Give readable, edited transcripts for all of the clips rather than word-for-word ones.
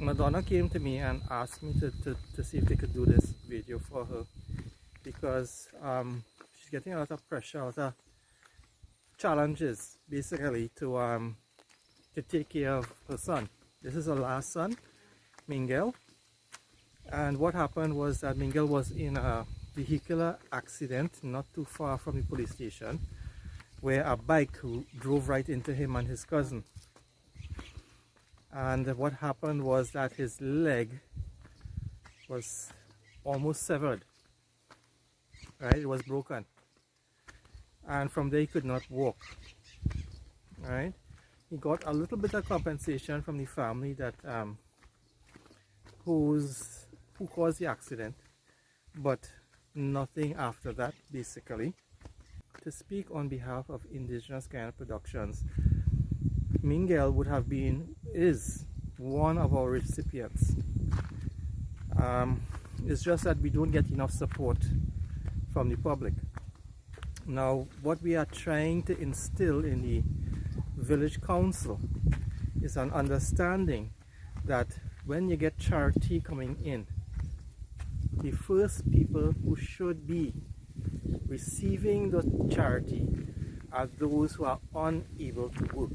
Madonna came to me and asked me to see if they could do this video for her because she's getting a lot of pressure, a lot of challenges basically to take care of her son. This is her last son, Mingel, and what happened was that Mingel was in a vehicular accident not too far from the police station where a bike drove right into him and his cousin. And what happened was that his leg was almost severed, right? It was broken, and from there he could not walk, right? He got a little bit of compensation from the family that who caused the accident, but nothing after that basically. To speak on behalf of Indigenous Guyana Productions, Mingel is one of our recipients. It's just that we don't get enough support from the public. Now, what we are trying to instill in the village council is an understanding that when you get charity coming in, the first people who should be receiving the charity are those who are unable to work.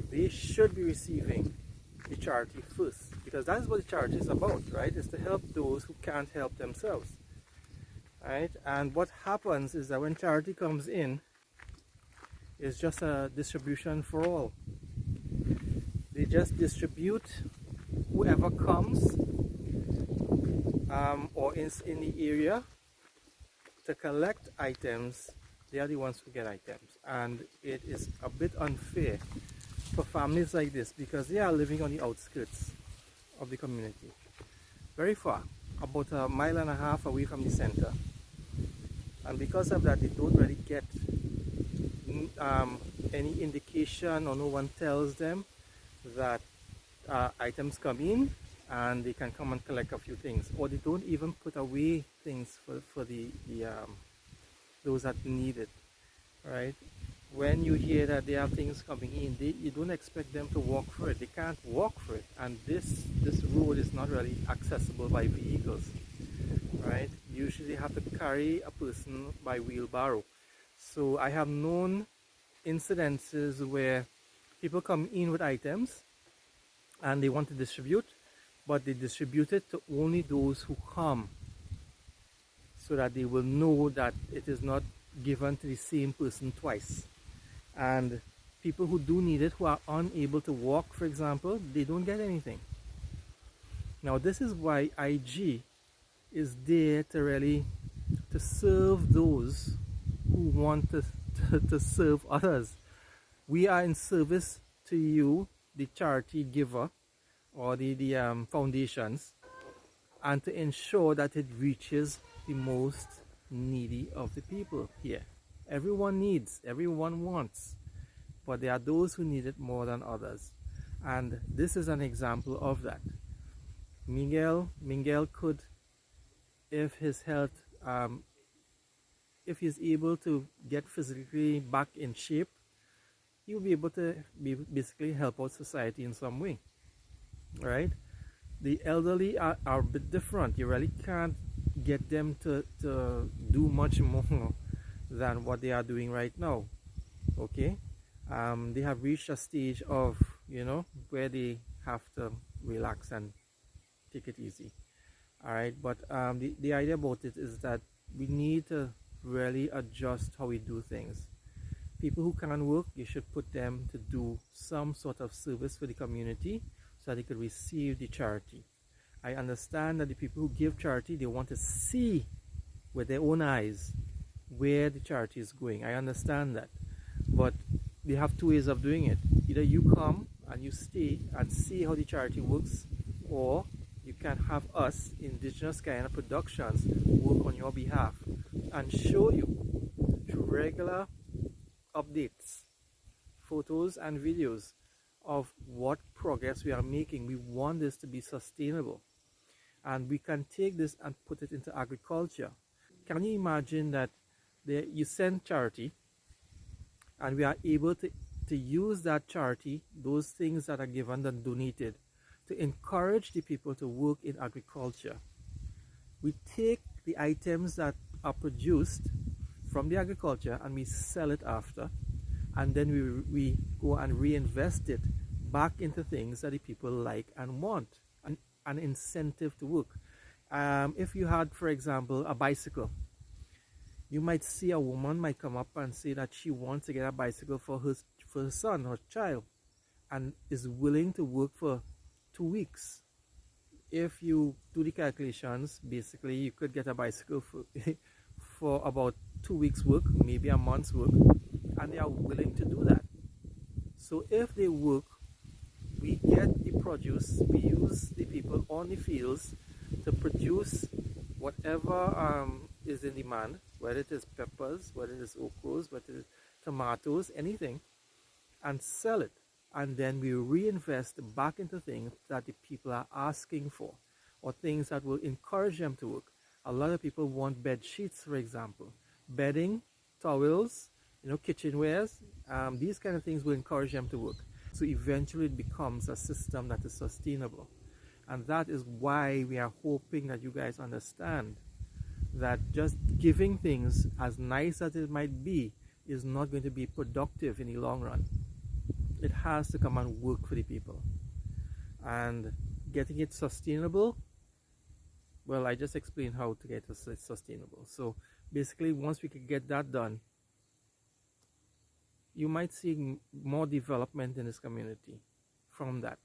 They should be receiving the charity first, because that is what the charity is about, right? It's to help those who can't help themselves, right? And what happens is that when charity comes in, it's just a distribution for all. They just distribute whoever comes or is in the area to collect items. They are the ones who get items, and it is a bit unfair for families like this because they are living on the outskirts of the community, very far, about 1.5 miles away from the center, and because of that they don't really get any indication, or no one tells them that items come in and they can come and collect a few things, or they don't even put away things for those that need it, right? When you hear that they have things coming in, you don't expect them to walk for it. They can't walk for it, and this road is not really accessible by vehicles, right? Usually they have to carry a person by wheelbarrow. So I have known incidences where people come in with items and they want to distribute, but they distribute it to only those who come, so that they will know that it is not given to the same person twice. And people who do need it, who are unable to walk, for example, they don't get anything. Now this is why IG is there to really to serve those who want to serve others. We are in service to you, the charity giver, or the foundations, and to ensure that it reaches the most needy of the people here. Everyone needs, everyone wants, but there are those who need it more than others, and this is an example of that. Mingel could, if his health, if he's able to get physically back in shape, he will be able to basically help out society in some way, right? The elderly are a bit different. You really can't get them to do much more than what they are doing right now, okay? They have reached a stage of, where they have to relax and take it easy, all right? But the idea about it is that we need to really adjust how we do things. People who can't work, you should put them to do some sort of service for the community so that they could receive the charity. I understand that the people who give charity, they want to see with their own eyes where the charity is going. I understand that, but they have two ways of doing it. Either you come and you stay and see how the charity works, or you can have us, Indigenous Guyana Productions, work on your behalf and show you through regular updates, photos and videos of what progress we are making. We want this to be sustainable, and we can take this and put it into agriculture. Can you imagine that you send charity and we are able to to use that charity, those things that are given and donated, to encourage the people to work in agriculture. We take the items that are produced from the agriculture and we sell it after, and then we go and reinvest it back into things that the people like and want, an incentive to work. If you had, for example, a bicycle, you might see a woman might come up and say that she wants to get a bicycle for her son or child, and is willing to work for 2 weeks. If you do the calculations, basically you could get a bicycle for for about 2 weeks work, maybe a month's work, and they are willing to do that. So if they work, we get the produce, we use the people on the fields to produce whatever is in demand, whether it is peppers, whether it is okras, whether it is tomatoes, anything, and sell it. And then we reinvest back into things that the people are asking for, or things that will encourage them to work. A lot of people want bed sheets, for example, bedding, towels, kitchenwares. These kind of things will encourage them to work. So eventually it becomes a system that is sustainable. And that is why we are hoping that you guys understand that just giving things, as nice as it might be, is not going to be productive in the long run. It has to come and work for the people. And getting it sustainable, well, I just explained how to get it sustainable. So basically, once we can get that done, you might see more development in this community from that.